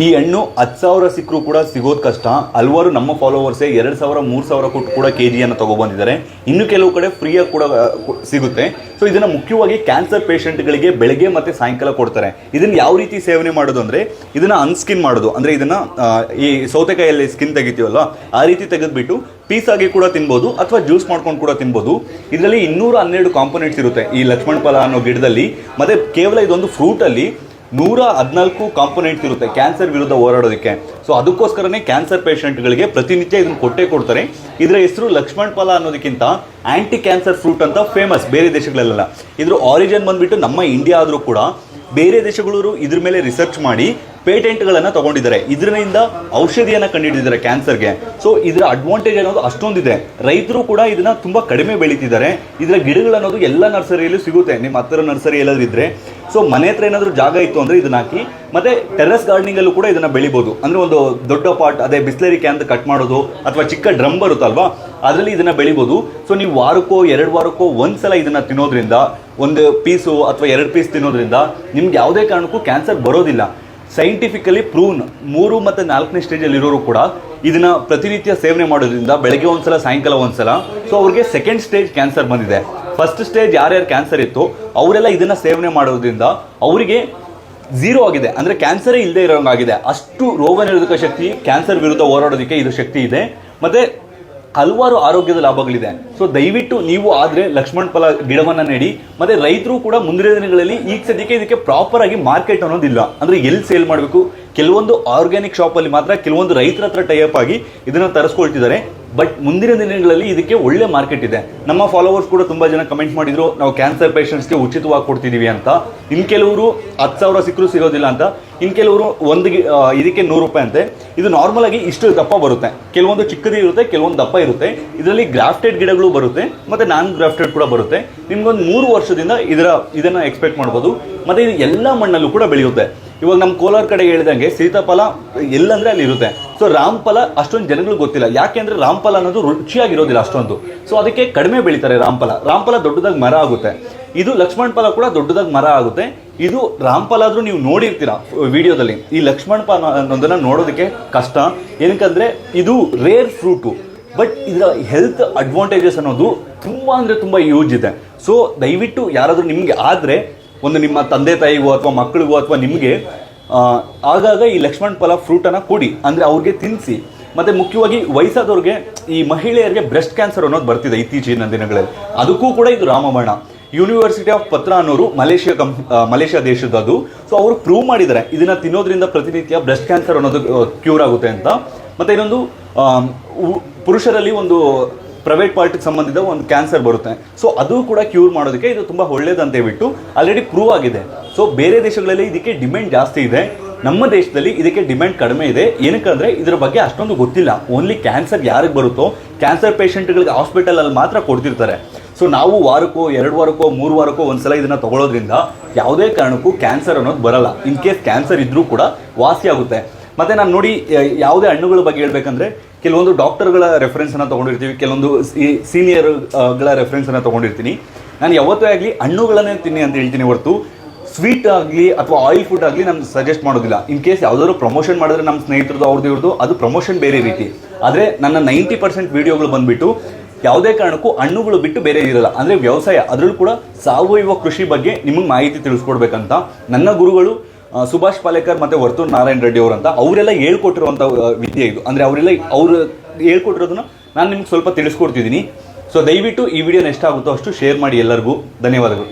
ಈ ಹಣ್ಣು 10,000 ಸಿಕ್ಕರೂ ಕೂಡ ಸಿಗೋದು ಕಷ್ಟ. ಹಲವಾರು ನಮ್ಮ ಫಾಲೋವರ್ಸೇ 2,000 3,000 ಕೊಟ್ಟು ಕೂಡ ಕೆಜಿಯನ್ನು ತಗೊಬಂದಿದ್ದಾರೆ. ಇನ್ನು ಕೆಲವು ಕಡೆ ಫ್ರೀಯಾಗಿ ಕೂಡ ಸಿಗುತ್ತೆ. ಸೊ ಇದನ್ನು ಮುಖ್ಯವಾಗಿ ಕ್ಯಾನ್ಸರ್ ಪೇಷಂಟ್ಗಳಿಗೆ ಬೆಳಗ್ಗೆ ಮತ್ತು ಸಾಯಂಕಾಲ ಕೊಡ್ತಾರೆ. ಇದನ್ನು ಯಾವ ರೀತಿ ಸೇವನೆ ಮಾಡೋದು ಅಂದರೆ, ಇದನ್ನು ಅನ್ಸ್ಕಿನ್ ಮಾಡೋದು, ಅಂದರೆ ಇದನ್ನು ಈ ಸೌತೆಕಾಯಲ್ಲಿ ಸ್ಕಿನ್ ತೆಗಿತೀವಲ್ಲ ಆ ರೀತಿ ತೆಗೆದುಬಿಟ್ಟು ಪೀಸ್ ಆಗಿ ಕೂಡ ತಿನ್ಬೋದು ಅಥವಾ ಜ್ಯೂಸ್ ಮಾಡ್ಕೊಂಡು ಕೂಡ ತಿನ್ಬೋದು. ಇದರಲ್ಲಿ 212 ಕಾಂಪೊನೆಂಟ್ಸ್ ಇರುತ್ತೆ ಈ ಲಕ್ಷ್ಮಣ ಫಲ ಅನ್ನೋ ಗಿಡದಲ್ಲಿ. ಮತ್ತು ಕೇವಲ ಇದೊಂದು ಫ್ರೂಟಲ್ಲಿ 114 ಕಾಂಪೊನೆಂಟ್ಸ್ ಇರುತ್ತೆ ಕ್ಯಾನ್ಸರ್ ವಿರುದ್ಧ ಹೋರಾಡೋದಕ್ಕೆ. ಸೊ ಅದಕ್ಕೋಸ್ಕರನೇ ಕ್ಯಾನ್ಸರ್ ಪೇಷಂಟ್ಗಳಿಗೆ ಪ್ರತಿನಿತ್ಯ ಇದನ್ನು ಕೊಡ್ತಾರೆ. ಇದರ ಹೆಸರು ಲಕ್ಷ್ಮಣ ಫಲ ಅನ್ನೋದಕ್ಕಿಂತ ಆ್ಯಂಟಿ ಕ್ಯಾನ್ಸರ್ ಫ್ರೂಟ್ ಅಂತ ಫೇಮಸ್ ಬೇರೆ ದೇಶಗಳಲ್ಲೆಲ್ಲ. ಇದ್ರ ಆರಿಜಿನ್ ಬಂದುಬಿಟ್ಟು ನಮ್ಮ ಇಂಡಿಯಾ ಆದರೂ ಕೂಡ ಬೇರೆ ದೇಶಗಳು ಇದ್ರ ಮೇಲೆ ರಿಸರ್ಚ್ ಮಾಡಿ ಪೇಟೆಂಟ್ಗಳನ್ನು ತಗೊಂಡಿದ್ದಾರೆ. ಇದರಿಂದ ಔಷಧಿಯನ್ನು ಕಂಡುಹಿಡಿದಿದ್ದಾರೆ ಕ್ಯಾನ್ಸರ್ಗೆ. ಸೊ ಇದರ ಅಡ್ವಾಂಟೇಜ್ ಅನ್ನೋದು ಅಷ್ಟೊಂದಿದೆ. ರೈತರು ಕೂಡ ಇದನ್ನು ತುಂಬ ಕಡಿಮೆ ಬೆಳೀತಿದ್ದಾರೆ. ಇದರ ಗಿಡಗಳು ಅನ್ನೋದು ಎಲ್ಲ ನರ್ಸರಿಯಲ್ಲೂ ಸಿಗುತ್ತೆ. ನಿಮ್ಮ ಹತ್ತಿರ ನರ್ಸರಿ ಎಲ್ಲಾದ್ರೂ ಇದ್ದರೆ, ಸೊ ಮನೆ ಹತ್ರ ಏನಾದರೂ ಜಾಗ ಇತ್ತು ಅಂದರೆ ಇದನ್ನ ಹಾಕಿ. ಮತ್ತು ಟೆರ್ರಸ್ ಗಾರ್ಡನಿಂಗಲ್ಲೂ ಕೂಡ ಇದನ್ನು ಬೆಳಿಬೋದು. ಅಂದರೆ ಒಂದು ದೊಡ್ಡ ಪಾಟ್, ಅದೇ ಬಿಸ್ಲರಿ ಕ್ಯಾನ್ ಕಟ್ ಮಾಡೋದು ಅಥವಾ ಚಿಕ್ಕ ಡ್ರಮ್ ಬರುತ್ತಲ್ವಾ ಅದರಲ್ಲಿ ಇದನ್ನು ಬೆಳಿಬೋದು. ಸೊ ನೀವು ವಾರಕ್ಕೋ 2 ವಾರಕ್ಕೋ ಒಂದ್ಸಲ ಇದನ್ನು ತಿನ್ನೋದ್ರಿಂದ, ಒಂದು ಪೀಸು ಅಥವಾ 2 ಪೀಸ್ ತಿನ್ನೋದ್ರಿಂದ ನಿಮ್ಗೆ ಯಾವುದೇ ಕಾರಣಕ್ಕೂ ಕ್ಯಾನ್ಸರ್ ಬರೋದಿಲ್ಲ. ಸೈಂಟಿಫಿಕಲಿ ಪ್ರೂವ್ನ್ 3 ಮತ್ತು 4ನೇ ಸ್ಟೇಜಲ್ಲಿ ಇರೋರು ಕೂಡ ಇದನ್ನ ಪ್ರತಿನಿತ್ಯ ಸೇವನೆ ಮಾಡೋದ್ರಿಂದ ಬೆಳಗ್ಗೆ ಒಂದ್ಸಲ ಸಾಯಂಕಾಲ ಒಂದ್ಸಲ, ಸೊ ಅವ್ರಿಗೆ ಸೆಕೆಂಡ್ ಸ್ಟೇಜ್ ಕ್ಯಾನ್ಸರ್ ಬಂದಿದೆ. ಫಸ್ಟ್ ಸ್ಟೇಜ್ ಯಾರ್ಯಾರು ಕ್ಯಾನ್ಸರ್ ಇತ್ತು ಅವರೆಲ್ಲ ಇದನ್ನ ಸೇವನೆ ಮಾಡೋದ್ರಿಂದ ಅವರಿಗೆ 0 ಆಗಿದೆ, ಅಂದರೆ ಕ್ಯಾನ್ಸರೇ ಇಲ್ಲದೆ ಇರೋಂಗಾಗಿದೆ. ಅಷ್ಟು ರೋಗ ನಿರೋಧಕ ಶಕ್ತಿ, ಕ್ಯಾನ್ಸರ್ ವಿರುದ್ಧ ಹೋರಾಡೋದಕ್ಕೆ ಇದು ಶಕ್ತಿ ಇದೆ. ಮತ್ತು ಹಲವಾರು ಆರೋಗ್ಯದ ಲಾಭಗಳಿದೆ. ಸೊ ದಯವಿಟ್ಟು ನೀವು ಆದರೆ ಲಕ್ಷ್ಮಣ ಫಲ ಗಿಡವನ್ನು ನೆಡಿ. ಮತ್ತು ರೈತರು ಕೂಡ ಮುಂದಿನ ದಿನಗಳಲ್ಲಿ ಈಗ ಸದ್ಯಕ್ಕೆ ಇದಕ್ಕೆ ಪ್ರಾಪರ್ ಆಗಿ ಮಾರ್ಕೆಟ್ ಅನ್ನೋದಿಲ್ಲ. ಅಂದರೆ ಎಲ್ಲಿ ಸೇಲ್ ಮಾಡಬೇಕು, ಕೆಲವೊಂದು ಆರ್ಗ್ಯಾನಿಕ್ ಶಾಪಲ್ಲಿ ಮಾತ್ರ ಕೆಲವೊಂದು ರೈತರ ಹತ್ರ ಟೈಅಪ್ ಆಗಿ ಇದನ್ನು ತರಿಸ್ಕೊಳ್ತಿದ್ದಾರೆ. ಬಟ್ ಮುಂದಿನ ದಿನಗಳಲ್ಲಿ ಇದಕ್ಕೆ ಒಳ್ಳೆ ಮಾರ್ಕೆಟ್ ಇದೆ. ನಮ್ಮ ಫಾಲೋವರ್ಸ್ ಕೂಡ ತುಂಬ ಜನ ಕಮೆಂಟ್ ಮಾಡಿದ್ರು, ನಾವು ಕ್ಯಾನ್ಸರ್ ಪೇಷಂಟ್ಸ್ಗೆ ಉಚಿತವಾಗಿ ಕೊಡ್ತಿದ್ದೀವಿ ಅಂತ. ಇನ್ನು ಕೆಲವರು 10,000 ಸಿಕ್ಕರೂ ಸಿಗೋದಿಲ್ಲ ಅಂತ, ಇನ್ನು ಕೆಲವರು ಇದಕ್ಕೆ 100 ರೂಪಾಯಿ ಅಂತೆ. ಇದು ನಾರ್ಮಲ್ ಆಗಿ ಇಷ್ಟು ದಪ್ಪ ಬರುತ್ತೆ. ಕೆಲವೊಂದು ಚಿಕ್ಕದು ಇರುತ್ತೆ, ಕೆಲವೊಂದು ದಪ್ಪ ಇರುತ್ತೆ. ಇದರಲ್ಲಿ ಗ್ರಾಫ್ಟೆಡ್ ಗಿಡಗಳು ಬರುತ್ತೆ ಮತ್ತು ನಾನ್ ಗ್ರಾಫ್ಟೆಡ್ ಕೂಡ ಬರುತ್ತೆ. ನಿಮ್ಗೊಂದು 3 ವರ್ಷದಿಂದ ಇದನ್ನು ಎಕ್ಸ್ಪೆಕ್ಟ್ ಮಾಡ್ಬೋದು. ಮತ್ತು ಇದು ಎಲ್ಲ ಮಣ್ಣಲ್ಲೂ ಕೂಡ ಬೆಳೆಯುತ್ತೆ. ಇವಾಗ ನಮ್ಮ ಕೋಲಾರ ಕಡೆ ಹೇಳಿದಂಗೆ ಸೀತಾಫಲ ಎಲ್ಲಂದ್ರೆ ಅಲ್ಲಿ ಇರುತ್ತೆ. ಸೊ ರಾಮಫಲ ಅಷ್ಟೊಂದು ಜನಗಳಿಗೆ ಗೊತ್ತಿಲ್ಲ. ಯಾಕೆ ಅಂದರೆ ರಾಮಫಲ ಅನ್ನೋದು ರುಚಿಯಾಗಿರೋದಿಲ್ಲ ಅಷ್ಟೊಂದು. ಸೊ ಅದಕ್ಕೆ ಕಡಿಮೆ ಬೆಳೀತಾರೆ ರಾಮಫಲ ದೊಡ್ಡದಾಗಿ ಮರ ಆಗುತ್ತೆ. ಇದು ಲಕ್ಷ್ಮಣ ಫಲ ಕೂಡ ದೊಡ್ಡದಾಗಿ ಮರ ಆಗುತ್ತೆ. ಇದು ರಾಮಫಲ ಆದರೂ ನೀವು ನೋಡಿರ್ತೀರ ವಿಡಿಯೋದಲ್ಲಿ. ಈ ಲಕ್ಷ್ಮಣ ಫಲ ಅನ್ನೋದನ್ನು ನೋಡೋದಕ್ಕೆ ಕಷ್ಟ. ಏನಕ್ಕಂದರೆ ಇದು ರೇರ್ ಫ್ರೂಟು. ಬಟ್ ಇದರ ಹೆಲ್ತ್ ಅಡ್ವಾಂಟೇಜಸ್ ಅನ್ನೋದು ತುಂಬ ಅಂದರೆ ತುಂಬ ಯೂಸ್ ಇದೆ. ಸೊ ದಯವಿಟ್ಟು ಯಾರಾದರೂ ನಿಮಗೆ ಆದರೆ ಒಂದು ನಿಮ್ಮ ತಂದೆ ತಾಯಿಗೋ ಅಥವಾ ಮಕ್ಕಳಿಗೋ ಅಥವಾ ನಿಮಗೆ ಆಗಾಗ ಈ ಲಕ್ಷ್ಮಣ ಫಲ ಫ್ರೂಟನ್ನು ಕೊಡಿ, ಅಂದರೆ ಅವ್ರಿಗೆ ತಿನ್ನಿಸಿ. ಮತ್ತು ಮುಖ್ಯವಾಗಿ ವಯಸ್ಸಾದವ್ರಿಗೆ, ಈ ಮಹಿಳೆಯರಿಗೆ ಬ್ರೆಸ್ಟ್ ಕ್ಯಾನ್ಸರ್ ಅನ್ನೋದು ಬರ್ತಿದೆ ಇತ್ತೀಚಿನ ದಿನಗಳಲ್ಲಿ. ಅದಕ್ಕೂ ಕೂಡ ಇದು ರಾಮಬಾಣ. ಯೂನಿವರ್ಸಿಟಿ ಆಫ್ ಪತ್ರ ಅನ್ನೋರು ಮಲೇಷ್ಯಾ ದೇಶದ್ದು. ಸೊ ಅವರು ಪ್ರೂವ್ ಮಾಡಿದ್ದಾರೆ ಇದನ್ನು ತಿನ್ನೋದ್ರಿಂದ ಪ್ರತಿನಿತ್ಯ ಬ್ರೆಸ್ಟ್ ಕ್ಯಾನ್ಸರ್ ಅನ್ನೋದು ಕ್ಯೂರ್ ಆಗುತ್ತೆ ಅಂತ. ಮತ್ತು ಇನ್ನೊಂದು ಪುರುಷರಲ್ಲಿ ಒಂದು ಪ್ರೈವೇಟ್ ಪಾರ್ಟಿಗೆ ಸಂಬಂಧಿತ ಒಂದು ಕ್ಯಾನ್ಸರ್ ಬರುತ್ತೆ. ಸೊ ಅದು ಕೂಡ ಕ್ಯೂರ್ ಮಾಡೋದಕ್ಕೆ ಇದು ತುಂಬ ಒಳ್ಳೇದಂತ ಹೇಳ್ಬಿಟ್ಟು ಆಲ್ರೆಡಿ ಪ್ರೂವ್ ಆಗಿದೆ. ಸೊ ಬೇರೆ ದೇಶಗಳಲ್ಲಿ ಇದಕ್ಕೆ ಡಿಮ್ಯಾಂಡ್ ಜಾಸ್ತಿ ಇದೆ. ನಮ್ಮ ದೇಶದಲ್ಲಿ ಇದಕ್ಕೆ ಡಿಮ್ಯಾಂಡ್ ಕಡಿಮೆ ಇದೆ. ಏನಕ್ಕಂದರೆ ಇದರ ಬಗ್ಗೆ ಅಷ್ಟೊಂದು ಗೊತ್ತಿಲ್ಲ. ಓನ್ಲಿ ಕ್ಯಾನ್ಸರ್ ಯಾರಿಗೆ ಬರುತ್ತೋ ಕ್ಯಾನ್ಸರ್ ಪೇಷಂಟ್ಗಳಿಗೆ ಹಾಸ್ಪಿಟಲಲ್ಲಿ ಮಾತ್ರ ಕೊಡ್ತಿರ್ತಾರೆ. ಸೊ ನಾವು ವಾರಕ್ಕೋ 2 ವಾರಕ್ಕೋ 3 ವಾರಕ್ಕೋ ಒಂದ್ಸಲ ಇದನ್ನು ತಗೊಳ್ಳೋದ್ರಿಂದ ಯಾವುದೇ ಕಾರಣಕ್ಕೂ ಕ್ಯಾನ್ಸರ್ ಅನ್ನೋದು ಬರಲ್ಲ. ಇನ್ ಕೇಸ್ ಕ್ಯಾನ್ಸರ್ ಇದ್ದರೂ ಕೂಡ ವಾಸಿಯಾಗುತ್ತೆ. ಮತ್ತು ನಾನು ನೋಡಿ ಯಾವುದೇ ಹಣ್ಣುಗಳ ಬಗ್ಗೆ ಹೇಳ್ಬೇಕಂದ್ರೆ, ಕೆಲವೊಂದು ಡಾಕ್ಟರ್ಗಳ ರೆಫರೆನ್ಸನ್ನು ತೊಗೊಂಡಿರ್ತೀವಿ, ಕೆಲವೊಂದು ಸೀನಿಯರ್ಗಳ ರೆಫರೆನ್ಸನ್ನು ತೊಗೊಂಡಿರ್ತೀನಿ. ನಾನು ಯಾವತ್ತೇ ಆಗಲಿ ಹಣ್ಣುಗಳನ್ನೇ ತಿನ್ನಿ ಅಂತ ಹೇಳ್ತೀನಿ ಹೊರತು ಸ್ವೀಟ್ ಆಗಲಿ ಅಥವಾ ಆಯಿಲ್ ಫುಡ್ ಆಗಲಿ ನಾನು ಸಜೆಸ್ಟ್ ಮಾಡೋದಿಲ್ಲ. ಇನ್ ಕೇಸ್ ಯಾವುದಾದ್ರು ಪ್ರಮೋಷನ್ ಮಾಡಿದ್ರೆ ನಮ್ಮ ಸ್ನೇಹಿತರದ್ದು ಅವ್ರದ್ದು ಅದು ಪ್ರಮೋಷನ್ ಬೇರೆ ರೀತಿ. ಆದರೆ ನನ್ನ 90% ವೀಡಿಯೋಗಳು ಬಂದುಬಿಟ್ಟು ಯಾವುದೇ ಕಾರಣಕ್ಕೂ ಹಣ್ಣುಗಳು ಬಿಟ್ಟು ಬೇರೆ ಇರಲ್ಲ. ಅಂದರೆ ವ್ಯವಸಾಯ, ಅದರಲ್ಲೂ ಕೂಡ ಸಾವಯವ ಕೃಷಿ ಬಗ್ಗೆ ನಿಮಗೆ ಮಾಹಿತಿ ತಿಳಿಸ್ಕೊಡ್ಬೇಕಂತ ನನ್ನ ಗುರುಗಳು ಸುಭಾಷ್ ಪಾಲೇಕರ್ ಮತ್ತು ವರ್ತೂರ್ ನಾರಾಯಣ ರೆಡ್ಡಿ ಅವರಂತ ಅವರೆಲ್ಲ ಹೇಳ್ಕೊಟ್ಟಿರುವಂಥ ವಿದ್ಯೆ ಇದು. ಅಂದರೆ ಅವರು ಹೇಳ್ಕೊಟ್ಟಿರೋದನ್ನ ನಾನು ನಿಮ್ಗೆ ಸ್ವಲ್ಪ ತಿಳಿಸ್ಕೊಡ್ತಿದ್ದೀನಿ. ಸೊ ದಯವಿಟ್ಟು ಈ ವಿಡಿಯೋನ ಎಷ್ಟಾಗುತ್ತೋ ಅಷ್ಟು ಶೇರ್ ಮಾಡಿ ಎಲ್ಲರಿಗೂ. ಧನ್ಯವಾದಗಳು.